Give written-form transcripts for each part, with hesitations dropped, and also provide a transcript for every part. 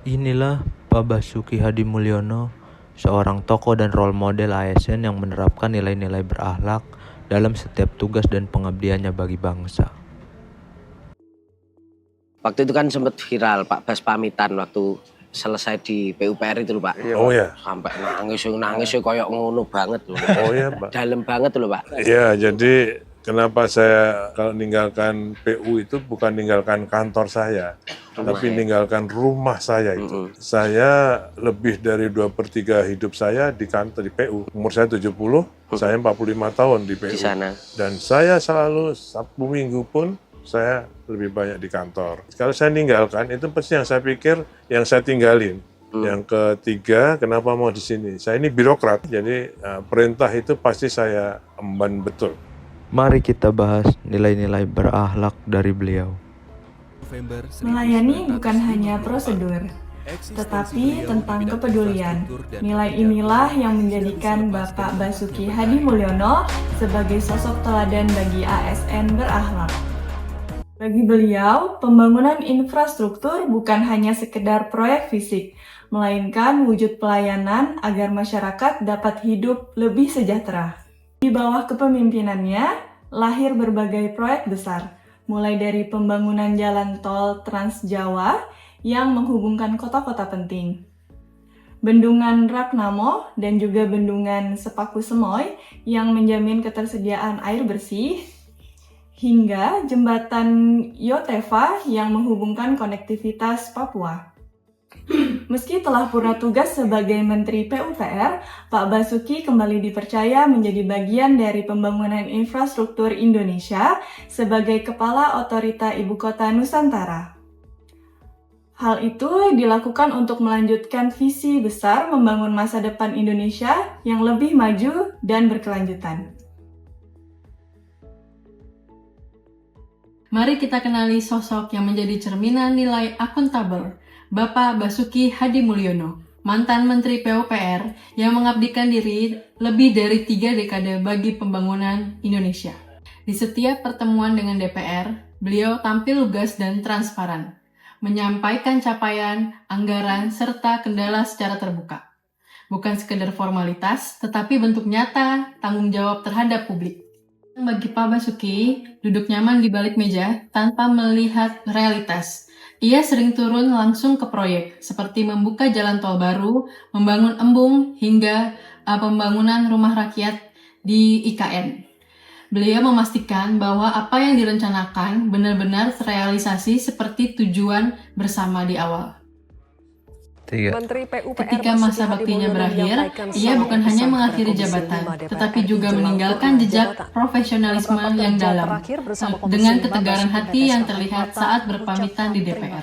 Inilah Pak Basuki Hadimulyono, seorang tokoh dan role model ASN yang menerapkan nilai-nilai berakhlak dalam setiap tugas dan pengabdiannya bagi bangsa. Waktu itu kan sempat viral Pak Bas pamitan waktu selesai di PUPR itu loh Pak. Oh ya. Sampai nangis koyok ngono banget loh. Oh ya Pak. Dalam banget loh Pak. Iya, jadi kenapa saya kalau meninggalkan PU itu bukan meninggalkan kantor saya, tapi meninggalkan rumah saya itu. Saya lebih dari 2/3 hidup saya di kantor di PU. Umur saya 70, saya 45 tahun di PU. Di sana. Dan saya selalu Sabtu Minggu pun saya lebih banyak di kantor. Kalau saya meninggalkan itu pasti yang saya pikir yang saya tinggalin. Yang ketiga, kenapa mau di sini? Saya ini birokrat, jadi perintah itu pasti saya emban betul. Mari kita bahas nilai-nilai berakhlak dari beliau. Melayani bukan hanya prosedur, tetapi tentang kepedulian. Nilai inilah yang menjadikan Bapak Basuki Hadimulyono sebagai sosok teladan bagi ASN berakhlak. Bagi beliau, pembangunan infrastruktur bukan hanya sekedar proyek fisik, melainkan wujud pelayanan agar masyarakat dapat hidup lebih sejahtera. Di bawah kepemimpinannya, lahir berbagai proyek besar, mulai dari pembangunan jalan tol Trans Jawa yang menghubungkan kota-kota penting, Bendungan Ragnamo dan juga Bendungan Sepaku Semoy yang menjamin ketersediaan air bersih, hingga jembatan Yotefa yang menghubungkan konektivitas Papua. Meski telah purna tugas sebagai Menteri PUPR, Pak Basuki kembali dipercaya menjadi bagian dari pembangunan infrastruktur Indonesia sebagai Kepala Otorita Ibu Kota Nusantara. Hal itu dilakukan untuk melanjutkan visi besar membangun masa depan Indonesia yang lebih maju dan berkelanjutan. Mari kita kenali sosok yang menjadi cerminan nilai akuntabel, Bapak Basuki Hadimulyono, mantan Menteri PUPR yang mengabdikan diri lebih dari 3 dekade bagi pembangunan Indonesia. Di setiap pertemuan dengan DPR, beliau tampil lugas dan transparan, menyampaikan capaian, anggaran, serta kendala secara terbuka. Bukan sekedar formalitas, tetapi bentuk nyata tanggung jawab terhadap publik. Bagi Pak Basuki, duduk nyaman di balik meja tanpa melihat realitas. Ia sering turun langsung ke proyek, seperti membuka jalan tol baru, membangun embung, hingga pembangunan rumah rakyat di IKN. Beliau memastikan bahwa apa yang direncanakan benar-benar terrealisasi seperti tujuan bersama di awal. Ketika masa baktinya berakhir, ia bukan hanya mengakhiri jabatan, tetapi juga meninggalkan jejak profesionalisme yang dalam, dengan ketegaran hati yang terlihat saat berpamitan di DPR.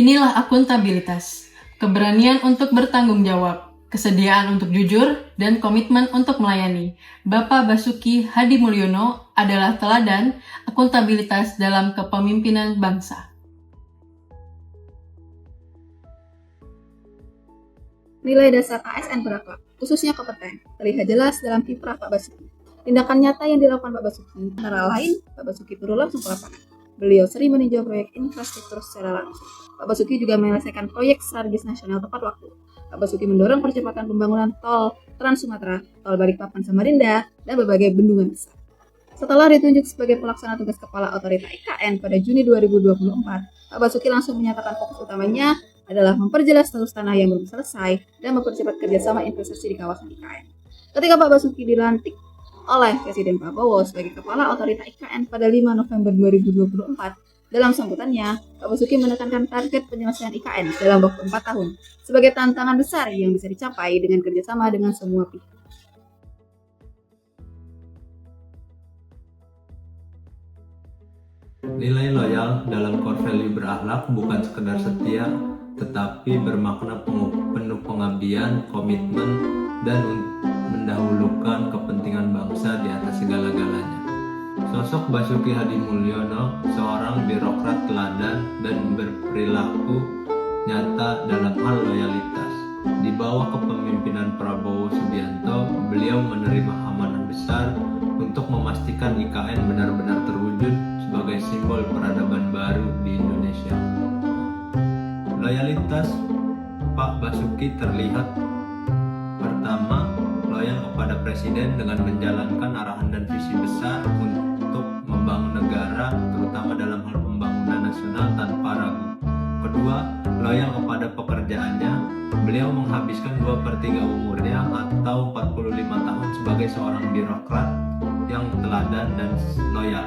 Inilah akuntabilitas, keberanian untuk bertanggung jawab, kesediaan untuk jujur, dan komitmen untuk melayani. Bapak Basuki Hadimulyono adalah teladan akuntabilitas dalam kepemimpinan bangsa. Nilai dasar ASN berakhlak, khususnya kompeten, terlihat jelas dalam kiprah Pak Basuki. Tindakan nyata yang dilakukan Pak Basuki, antara lain, Pak Basuki turun langsung ke lapangan. Beliau sering meninjau proyek infrastruktur secara langsung. Pak Basuki juga menyelesaikan proyek strategis nasional tepat waktu. Pak Basuki mendorong percepatan pembangunan tol Trans Sumatera, tol Balikpapan Samarinda, dan berbagai bendungan besar. Setelah ditunjuk sebagai pelaksana tugas Kepala Otorita IKN pada Juni 2024, Pak Basuki langsung menyatakan fokus utamanya adalah memperjelas status tanah yang belum selesai dan mempercepat kerjasama investasi di kawasan IKN. Ketika Pak Basuki dilantik oleh Presiden Prabowo sebagai Kepala Otorita IKN pada 5 November 2024, dalam sambutannya, Pak Basuki menekankan target penyelesaian IKN dalam waktu 4 tahun sebagai tantangan besar yang bisa dicapai dengan kerjasama dengan semua pihak. Nilai loyal dalam core value berakhlak bukan sekedar setia, tetapi bermakna penuh pengabdian, komitmen, dan mendahulukan kepentingan bangsa di atas segala-galanya. Sosok Basuki Hadimulyono, seorang birokrat teladan dan berperilaku nyata dalam hal loyalitas. Di bawah kepemimpinan Prabowo Subianto, beliau menerima amanah besar untuk memastikan IKN benar-benar terwujud sebagai simbol peradaban baru di Indonesia. Loyalitas Pak Basuki terlihat pertama loyal kepada Presiden dengan menjalankan arahan dan visi besar untuk membangun negara, terutama dalam hal pembangunan nasional tanpa ragu. Kedua, loyal kepada pekerjaannya. Beliau menghabiskan 2/3 umurnya atau 45 tahun sebagai seorang birokrat yang teladan dan loyal.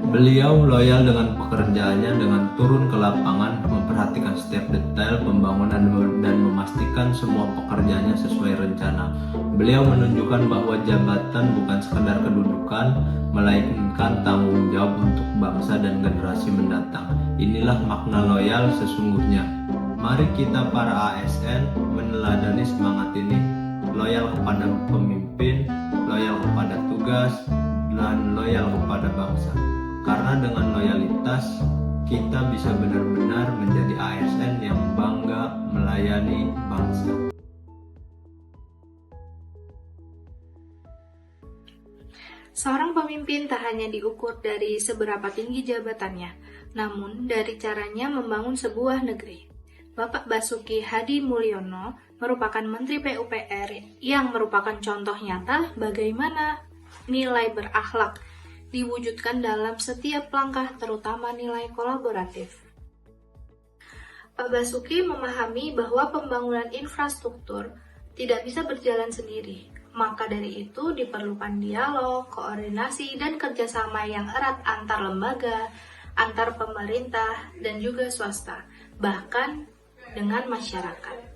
Beliau loyal dengan pekerjaannya dengan turun ke lapangan, memperhatikan setiap detail pembangunan dan memastikan semua pekerjaannya sesuai rencana. Beliau menunjukkan bahwa jabatan bukan sekadar kedudukan, melainkan tanggung jawab untuk bangsa dan generasi mendatang. Inilah makna loyal sesungguhnya. Mari kita para ASN meneladani semangat ini, loyal kepada pemimpin, loyal kepada tugas, dan loyal kepada bangsa. Karena dengan loyalitas, kita bisa benar-benar menjadi ASN yang bangga melayani bangsa. Seorang pemimpin tak hanya diukur dari seberapa tinggi jabatannya, namun dari caranya membangun sebuah negeri. Bapak Basuki Hadi Mulyono merupakan Menteri PUPR yang merupakan contoh nyata bagaimana nilai berakhlak diwujudkan dalam setiap langkah, terutama nilai kolaboratif. Pak Basuki memahami bahwa pembangunan infrastruktur tidak bisa berjalan sendiri. Maka dari itu diperlukan dialog, koordinasi, dan kerjasama yang erat antar lembaga, antar pemerintah, dan juga swasta, bahkan dengan masyarakat.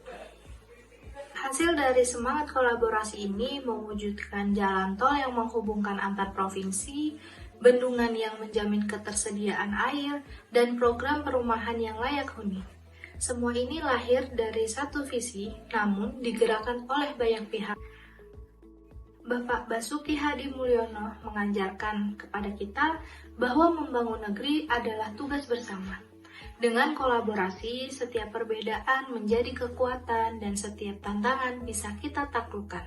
Hasil dari semangat kolaborasi ini mewujudkan jalan tol yang menghubungkan antar provinsi, bendungan yang menjamin ketersediaan air, dan program perumahan yang layak huni. Semua ini lahir dari satu visi, namun digerakkan oleh banyak pihak. Bapak Basuki Hadi Mulyono mengajarkan kepada kita bahwa membangun negeri adalah tugas bersama. Dengan kolaborasi, setiap perbedaan menjadi kekuatan dan setiap tantangan bisa kita taklukkan.